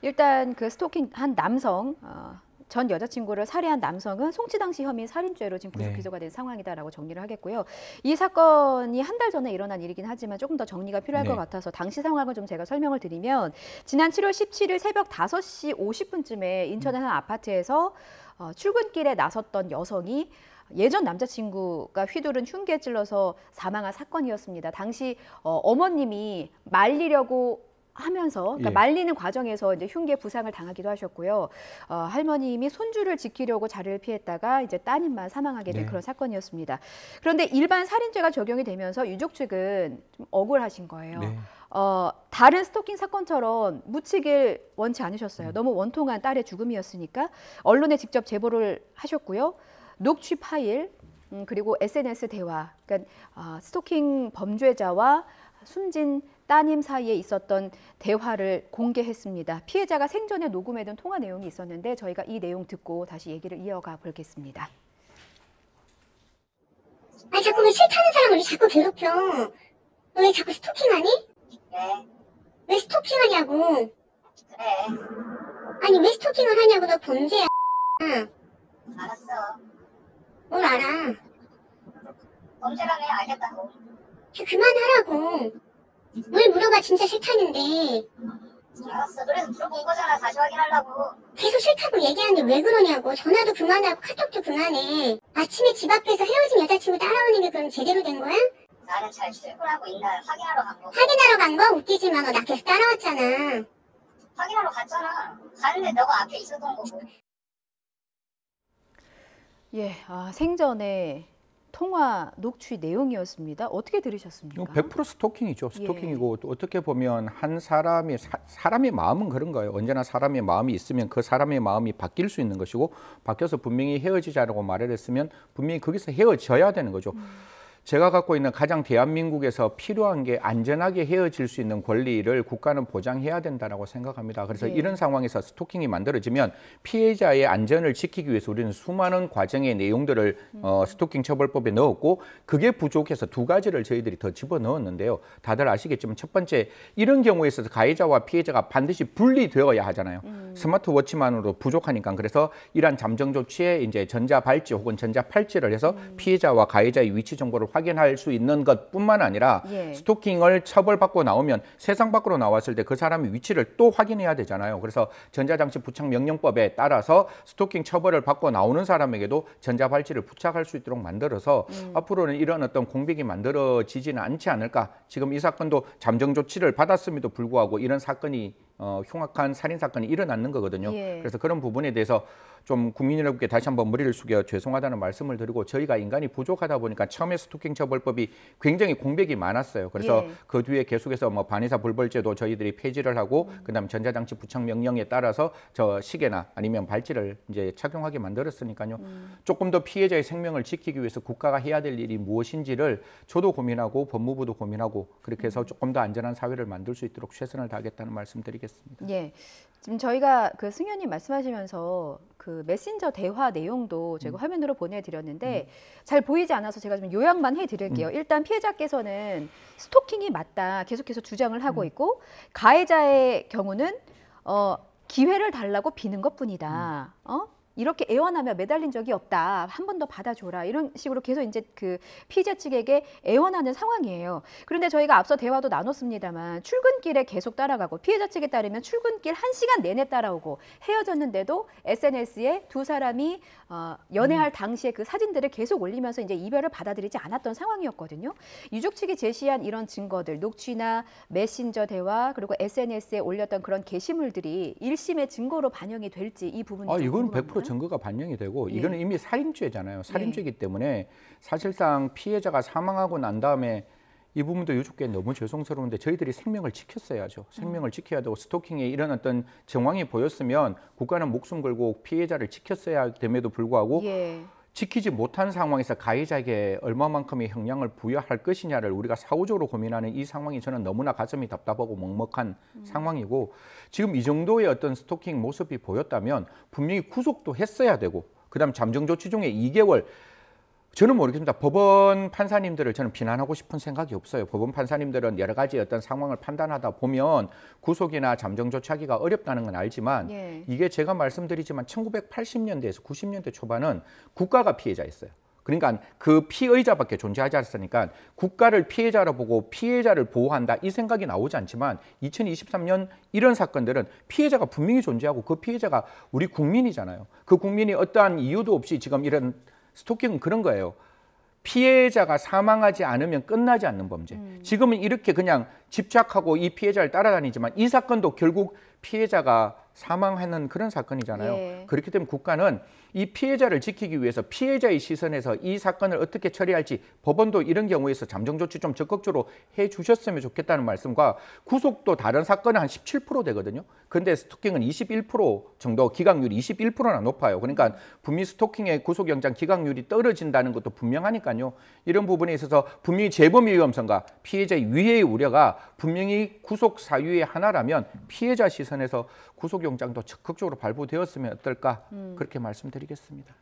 일단 그 스토킹한 남성 전 여자친구를 살해한 남성은 송치당시 혐의 살인죄로 지금 구속 기소가 된 상황이다라고 정리를 하겠고요. 이 사건이 한 달 전에 일어난 일이긴 하지만 조금 더 정리가 필요할 것 같아서 당시 상황을 좀 제가 설명을 드리면 지난 7월 17일 새벽 5시 50분쯤에 인천의 한 아파트에서 출근길에 나섰던 여성이 예전 남자친구가 휘두른 흉기에 찔러서 사망한 사건이었습니다. 당시 어머님이 말리려고 하면서 그러니까 말리는 과정에서 이제 흉기에 부상을 당하기도 하셨고요. 할머님이 손주를 지키려고 자리를 피했다가 이제 따님만 사망하게 된 그런 사건이었습니다. 그런데 일반 살인죄가 적용이 되면서 유족 측은 좀 억울하신 거예요. 다른 스토킹 사건처럼 묻히길 원치 않으셨어요. 너무 원통한 딸의 죽음이었으니까 언론에 직접 제보를 하셨고요. 녹취 파일 그리고 SNS 대화, 그러니까 스토킹 범죄자와 숨진 따님 사이에 있었던 대화를 공개했습니다. 피해자가 생전에 녹음해둔 통화 내용이 있었는데 저희가 이 내용 듣고 다시 얘기를 이어가 보겠습니다. 아니 자꾸 왜 싫다는 사람을 왜 자꾸 괴롭혀? 너 왜 자꾸 스토킹하니? 왜? 왜 스토킹하냐고? 그래. 아니 왜 스토킹을 하냐고. 너 범죄야. 알았어. 뭘 알아? 범죄라며 알겠다고. 그만하라고. 뭘 물어봐. 진짜 싫다는데. 알았어. 그래서 물어본 거잖아. 다시 확인하려고. 계속 싫다고 얘기하는데 왜 그러냐고. 전화도 그만하고 카톡도 그만해. 아침에 집 앞에서 헤어진 여자친구 따라오는 게 그럼 제대로 된 거야? 나는 잘 출근하고 있나 확인하러 간 거고. 확인하러 간 거? 웃기지 마. 너 나 계속 따라왔잖아. 확인하러 갔잖아. 갔는데 너가 앞에 있었던 거고. 예, 생전에 통화 녹취 내용이었습니다. 어떻게 들으셨습니까? 100% 스토킹이죠. 스토킹이고 또 어떻게 보면 한 사람이 사람의 마음은 그런 거예요. 언제나 사람의 마음이 있으면 그 사람의 마음이 바뀔 수 있는 것이고 바뀌어서 분명히 헤어지자라고 말을 했으면 분명히 거기서 헤어져야 되는 거죠. 제가 갖고 있는 가장 대한민국에서 필요한 게 안전하게 헤어질 수 있는 권리를 국가는 보장해야 된다고 생각합니다. 그래서 이런 상황에서 스토킹이 만들어지면 피해자의 안전을 지키기 위해서 우리는 수많은 과정의 내용들을 스토킹 처벌법에 넣었고 그게 부족해서 두 가지를 저희들이 더 집어넣었는데요. 다들 아시겠지만 첫 번째, 이런 경우에 있어서 가해자와 피해자가 반드시 분리되어야 하잖아요. 스마트워치만으로 부족하니까. 그래서 이러한 잠정 조치에 이제 전자발찌 혹은 전자팔찌를 해서 피해자와 가해자의 위치 정보를 확인할 수 있는 것뿐만 아니라 스토킹을 처벌받고 나오면 세상 밖으로 나왔을 때 그 사람의 위치를 또 확인해야 되잖아요. 그래서 전자장치 부착 명령법에 따라서 스토킹 처벌을 받고 나오는 사람에게도 전자발찌를 부착할 수 있도록 만들어서 앞으로는 이런 어떤 공백이 만들어지지는 않지 않을까. 지금 이 사건도 잠정 조치를 받았음에도 불구하고 이런 사건이 흉악한 살인 사건이 일어나는 거거든요. 그래서 그런 부분에 대해서 좀 국민 여러분께 다시 한번 머리를 숙여 죄송하다는 말씀을 드리고, 저희가 인간이 부족하다 보니까 처음에 스토킹 처벌법이 굉장히 공백이 많았어요. 그래서 그 뒤에 계속해서 뭐 반의사 불벌죄도 저희들이 폐지를 하고 그다음 전자장치 부착 명령에 따라서 저 시계나 아니면 발찌를 이제 착용하게 만들었으니까요. 조금 더 피해자의 생명을 지키기 위해서 국가가 해야 될 일이 무엇인지를 저도 고민하고 법무부도 고민하고 그렇게 해서 조금 더 안전한 사회를 만들 수 있도록 최선을 다하겠다는 말씀드리겠습니다. 예. 지금 저희가 그 승현님 말씀하시면서 그 메신저 대화 내용도 제가 화면으로 보내드렸는데 잘 보이지 않아서 제가 좀 요약만 해드릴게요. 일단 피해자께서는 스토킹이 맞다 계속해서 주장을 하고 있고, 가해자의 경우는 기회를 달라고 비는 것뿐이다. 이렇게 애원하며 매달린 적이 없다. 한 번 더 받아줘라. 이런 식으로 계속 이제 그 피해자 측에게 애원하는 상황이에요. 그런데 저희가 앞서 대화도 나눴습니다만 출근길에 계속 따라가고, 피해자 측에 따르면 출근길 1시간 내내 따라오고, 헤어졌는데도 SNS에 두 사람이 연애할 당시에 그 사진들을 계속 올리면서 이제 이별을 받아들이지 않았던 상황이었거든요. 유족 측이 제시한 이런 증거들, 녹취나 메신저 대화 그리고 SNS에 올렸던 그런 게시물들이 1심의 증거로 반영이 될지 이 부분이 좀 이건 궁금합니다. 100% 증거가 반영이 되고 이거는 이미 살인죄잖아요. 살인죄이기 때문에 사실상 피해자가 사망하고 난 다음에 이 부분도 유족께 너무 죄송스러운데 저희들이 생명을 지켰어야죠. 생명을 지켜야 되고 스토킹에 이런 어떤 정황이 보였으면 국가는 목숨 걸고 피해자를 지켰어야 됨에도 불구하고 지키지 못한 상황에서 가해자에게 얼마만큼의 형량을 부여할 것이냐를 우리가 사후적으로 고민하는 이 상황이 저는 너무나 가슴이 답답하고 먹먹한 상황이고, 지금 이 정도의 어떤 스토킹 모습이 보였다면 분명히 구속도 했어야 되고, 그다음 잠정 조치 중에 2개월 저는 모르겠습니다. 법원 판사님들을 저는 비난하고 싶은 생각이 없어요. 법원 판사님들은 여러 가지 어떤 상황을 판단하다 보면 구속이나 잠정 조치하기가 어렵다는 건 알지만 예. 이게 제가 말씀드리지만 1980년대에서 90년대 초반은 국가가 피해자였어요. 그러니까 그 피의자밖에 존재하지 않았으니까 국가를 피해자로 보고 피해자를 보호한다 이 생각이 나오지 않지만 2023년 이런 사건들은 피해자가 분명히 존재하고 그 피해자가 우리 국민이잖아요. 그 국민이 어떠한 이유도 없이 지금 이런 스토킹은 그런 거예요. 피해자가 사망하지 않으면 끝나지 않는 범죄. 지금은 이렇게 그냥 집착하고 이 피해자를 따라다니지만 이 사건도 결국 피해자가 사망하는 그런 사건이잖아요. 예. 그렇기 때문에 국가는 이 피해자를 지키기 위해서 피해자의 시선에서 이 사건을 어떻게 처리할지 법원도 이런 경우에서 잠정 조치 좀 적극적으로 해 주셨으면 좋겠다는 말씀과 구속도 다른 사건은 한 17% 되거든요. 그런데 스토킹은 21% 정도 기각률이 21%나 높아요. 그러니까 분명히 스토킹의 구속영장 기각률이 떨어진다는 것도 분명하니까요. 이런 부분에 있어서 분명히 재범의 위험성과 피해자의 위해의 우려가 분명히 구속 사유의 하나라면 피해자 시선에서 구속영장도 적극적으로 발부되었으면 어떨까 그렇게 말씀드리겠습니다.